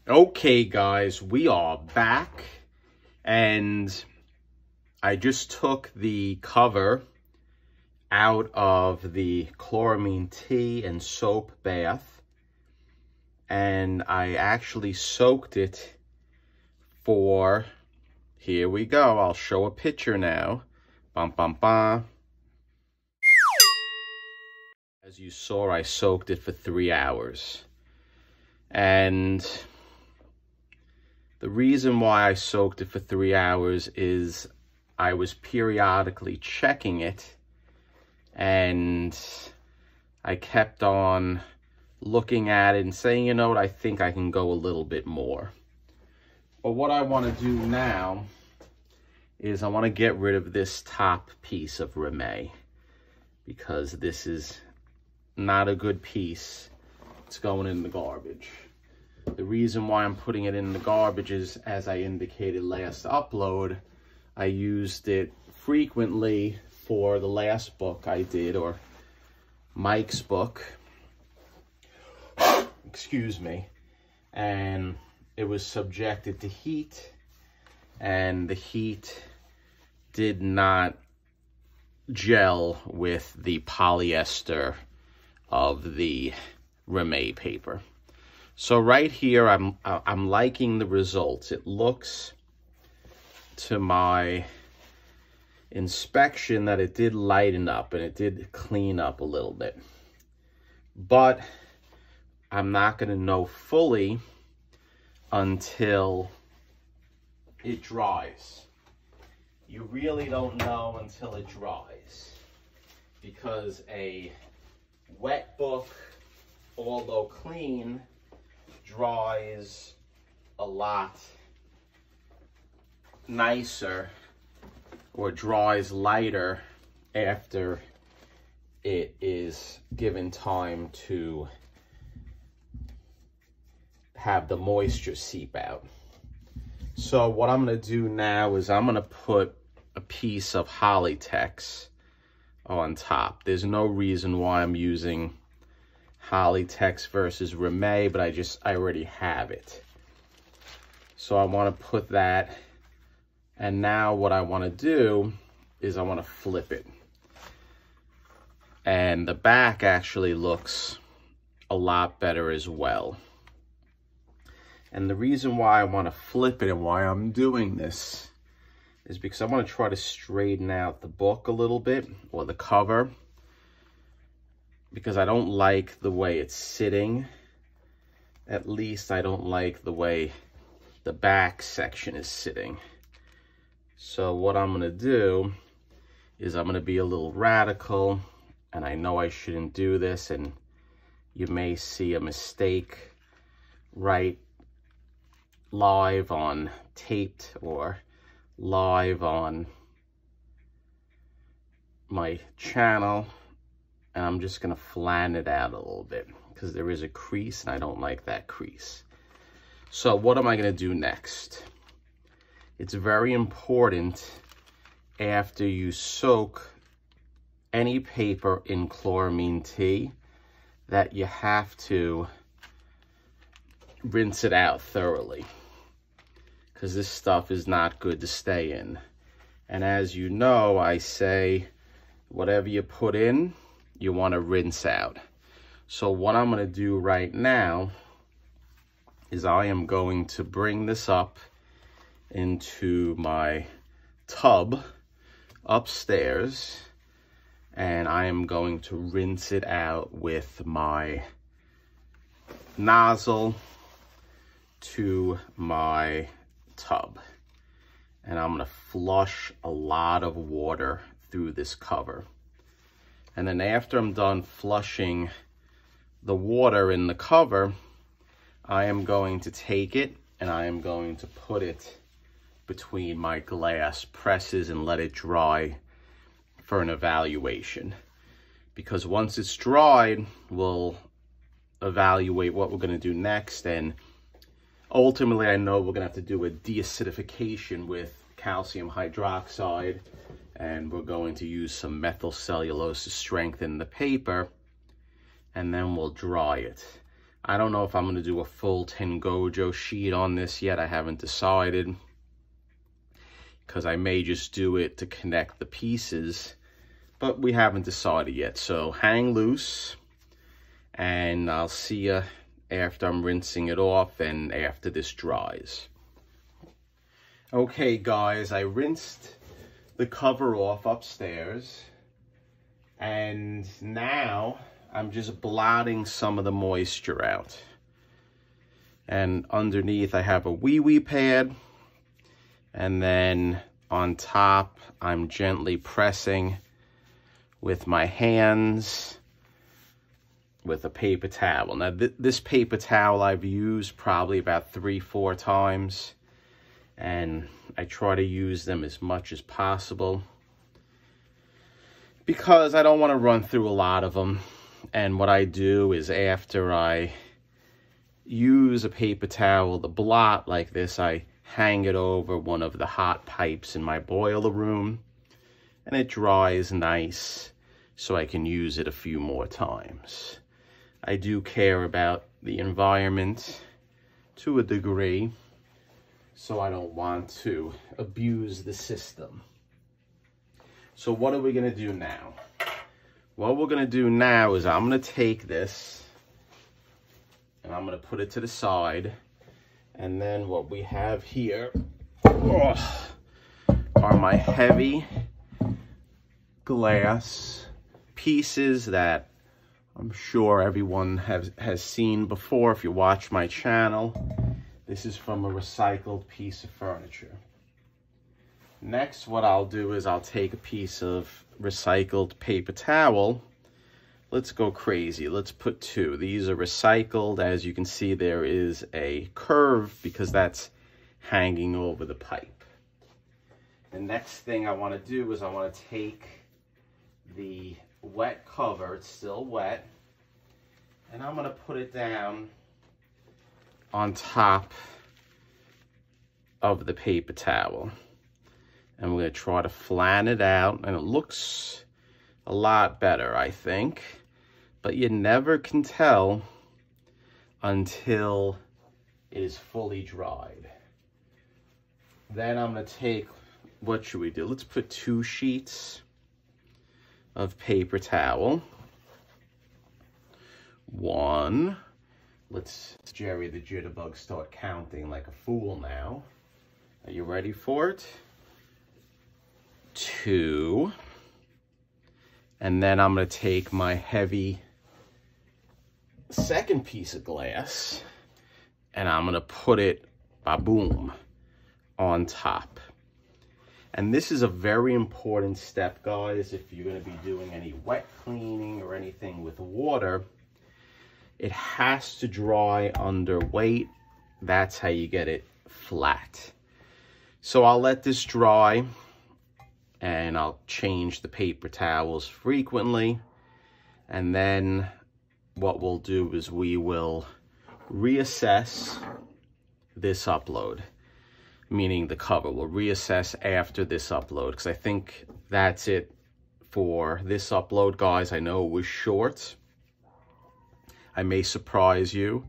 Okay guys, we are back, and I just took the cover out of the chloramine tea and soap bath, and I actually soaked it for, here we go, I'll show a picture now. Bum bum bum. As you saw, I soaked it for 3 hours. And the reason why I soaked it for 3 hours is I was periodically checking it, and I kept on looking at it and saying, you know what, I think I can go a little bit more. But what I want to do now is I want to get rid of this top piece of Reme, because this is not a good piece. It's going in the garbage. The reason why I'm putting it in the garbage is, as I indicated last upload, I used it frequently for the last book I did, or Mike's book. Excuse me. And it was subjected to heat, and the heat did not gel with the polyester of the Reme paper. So right here, I'm liking the results. It looks, to my inspection, that it did lighten up and it did clean up a little bit. But I'm not going to know fully until it dries. You really don't know until it dries, because a wet book, although clean, dries a lot nicer, or dries lighter after it is given time to have the moisture seep out. So what I'm going to do now is I'm going to put a piece of Hollytex on top. There's no reason why I'm using Hollytex versus Reme, but I already have it. So I want to put that, and now what I want to do is I want to flip it. And the back actually looks a lot better as well. And the reason why I want to flip it and why I'm doing this is because I want to try to straighten out the book a little bit, or the cover, because I don't like the way it's sitting. At least I don't like the way the back section is sitting. So what I'm going to do is I'm going to be a little radical, and I know I shouldn't do this, and you may see a mistake right live on taped or live on my channel, and I'm just going to flatten it out a little bit because there is a crease and I don't like that crease. So what am I going to do next? It's very important, after you soak any paper in chloramine tea, that you have to rinse it out thoroughly, because this stuff is not good to stay in. And as you know, I say whatever you put in, you want to rinse out. So what I'm going to do right now is I am going to bring this up into my tub upstairs, and I am going to rinse it out with my nozzle to my tub. And I'm going to flush a lot of water through this cover. And then after I'm done flushing the water in the cover, I am going to take it and I am going to put it between my glass presses and let it dry for an evaluation. Because once it's dried, we'll evaluate what we're going to do next, and ultimately I know we're going to have to do a deacidification with calcium hydroxide, and we're going to use some methyl cellulose to strengthen the paper, and then we'll dry it. I don't know if I'm going to do a full Tengojo sheet on this yet. I haven't decided, because I may just do it to connect the pieces, but we haven't decided yet. So hang loose, and I'll see you after I'm rinsing it off and after this dries. Okay guys, I rinsed the cover off upstairs, and now I'm just blotting some of the moisture out. And underneath I have a wee pad, and then on top I'm gently pressing with my hands with a paper towel. Now this paper towel I've used probably about 3-4 times, and I try to use them as much as possible because I don't want to run through a lot of them. And what I do is, after I use a paper towel to blot like this, I hang it over one of the hot pipes in my boiler room, and it dries nice so I can use it a few more times. I do care about the environment to a degree, so I don't want to abuse the system. So what are we going to do now? What we're going to do now is I'm going to take this and I'm going to put it to the side. And then what we have here are my heavy glass pieces that I'm sure everyone has seen before if you watch my channel. This is from a recycled piece of furniture. Next, what I'll do is I'll take a piece of recycled paper towel. Let's go crazy. Let's put 2. These are recycled. As you can see, there is a curve because that's hanging over the pipe. The next thing I want to do is I want to take the wet cover, it's still wet, and I'm going to put it down on top of the paper towel. And we're going to try to flatten it out, and it looks a lot better, I think. But you never can tell until it is fully dried. Then I'm going to take, what should we do? Let's put 2 sheets of paper towel. 1. Let's Jerry the Jitterbug start counting like a fool now. Are you ready for it? 2. And then I'm going to take my heavy second piece of glass and I'm going to put it, ba-boom, on top. And this is a very important step, guys, if you're going to be doing any wet cleaning or anything with water. It has to dry under weight. That's how you get it flat. So I'll let this dry, and I'll change the paper towels frequently. And then what we'll do is we will reassess this upload, meaning the cover. We'll reassess after this upload, because I think that's it for this upload, guys. I know it was short. I may surprise you.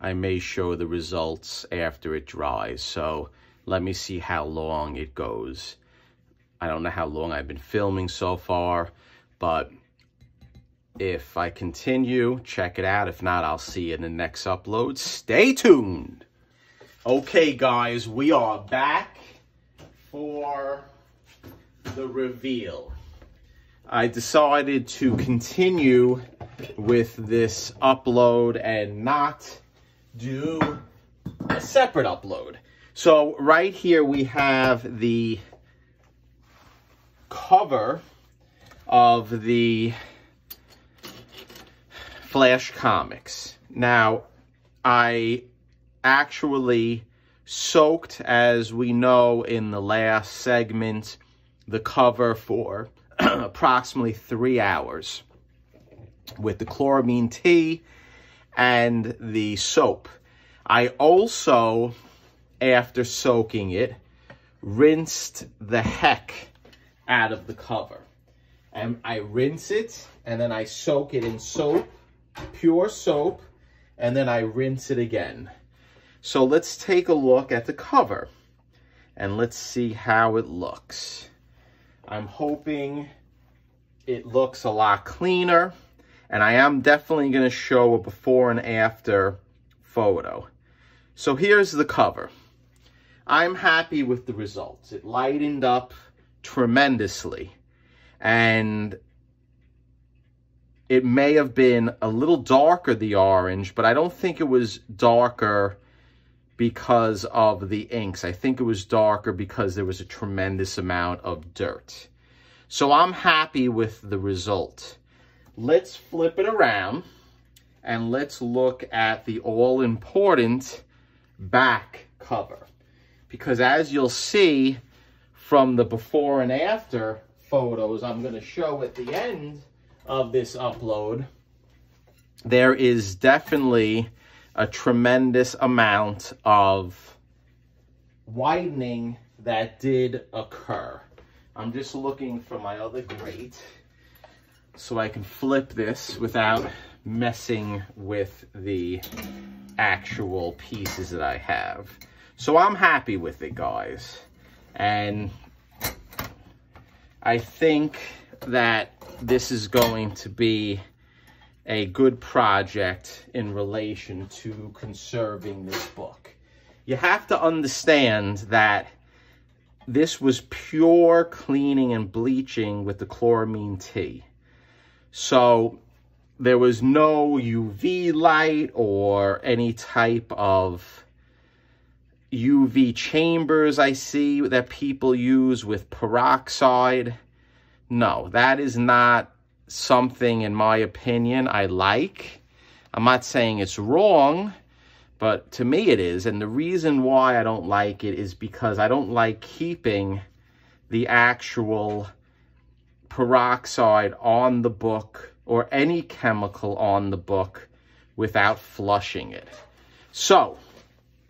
I may show the results after it dries. So let me see how long it goes. I don't know how long I've been filming so far, but if I continue, check it out. If not, I'll see you in the next upload. Stay tuned. Okay, guys, we are back for the reveal. I decided to continue with this upload and not do a separate upload. So right here we have the cover of the Flash Comics. Now, I actually soaked, as we know in the last segment, the cover for approximately 3 hours with the chloramine tea and the soap. I also, after soaking it, rinsed the heck out of the cover. And I rinse it, and then I soak it in soap, pure soap, and then I rinse it again. So let's take a look at the cover and let's see how it looks. I'm hoping it looks a lot cleaner, and I am definitely going to show a before and after photo. So here's the cover. I'm happy with the results. It lightened up tremendously, and it may have been a little darker, the orange, but I don't think it was darker because of the inks. I think it was darker because there was a tremendous amount of dirt. So I'm happy with the result. Let's flip it around and let's look at the all-important back cover. Because as you'll see from the before and after photos I'm going to show at the end of this upload, there is definitely a tremendous amount of widening that did occur. I'm just looking for my other grate so I can flip this without messing with the actual pieces that I have. So I'm happy with it, guys. And I think that this is going to be a good project in relation to conserving this book. You have to understand that this was pure cleaning and bleaching with the chloramine T. So there was no UV light or any type of UV chambers I see that people use with peroxide. No, that is not something, in my opinion, I like. I'm not saying it's wrong, but to me it is. And the reason why I don't like it is because I don't like keeping the actual peroxide on the book or any chemical on the book without flushing it. So,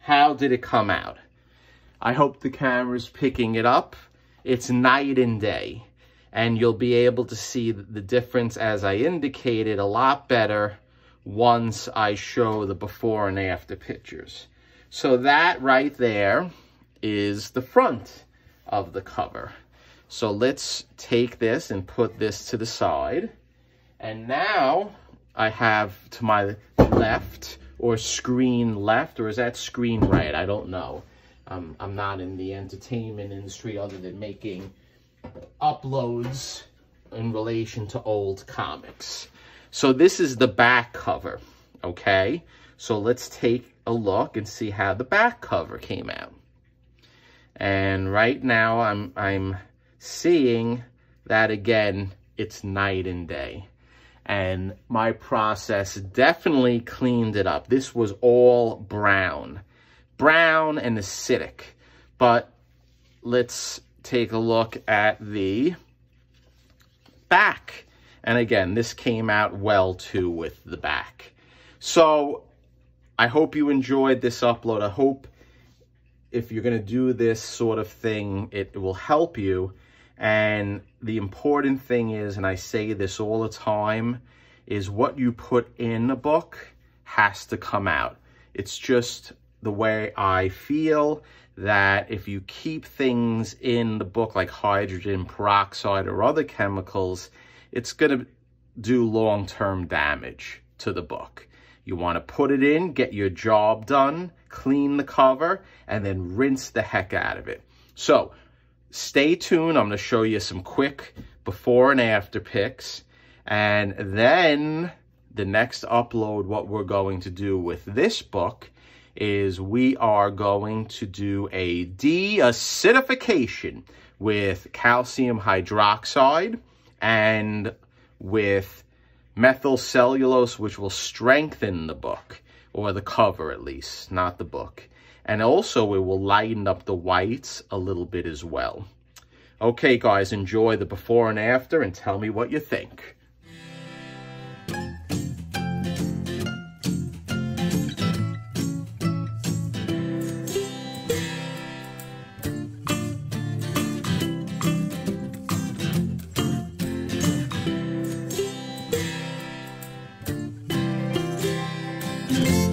how did it come out? I hope the camera's picking it up. It's night and day, and you'll be able to see the difference, as I indicated, a lot better once I show the before and after pictures. So that right there is the front of the cover. So let's take this and put this to the side. And now I have to my left, or screen left, or is that screen right? I don't know. I'm not in the entertainment industry other than making uploads in relation to old comics. So this is the back cover, okay? So let's take a look and see how the back cover came out. And right now I'm seeing that again, it's night and day. And my process definitely cleaned it up. This was all brown and acidic. But let's take a look at the back. And again, this came out well too with the back. So I hope you enjoyed this upload. I hope if you're going to do this sort of thing, it will help you. And the important thing is, and I say this all the time, is what you put in a book has to come out. It's just the way I feel, that if you keep things in the book like hydrogen peroxide or other chemicals, it's going to do long-term damage to the book. You want to put it in, get your job done, clean the cover, and then rinse the heck out of it. So stay tuned. I'm going to show you some quick before and after pics. And then the next upload, what we're going to do with this book is we are going to do a de-acidification with calcium hydroxide and with methyl cellulose, which will strengthen the book, or the cover at least, not the book. And also it will lighten up the whites a little bit as well. Okay, guys, enjoy the before and after and tell me what you think. soon.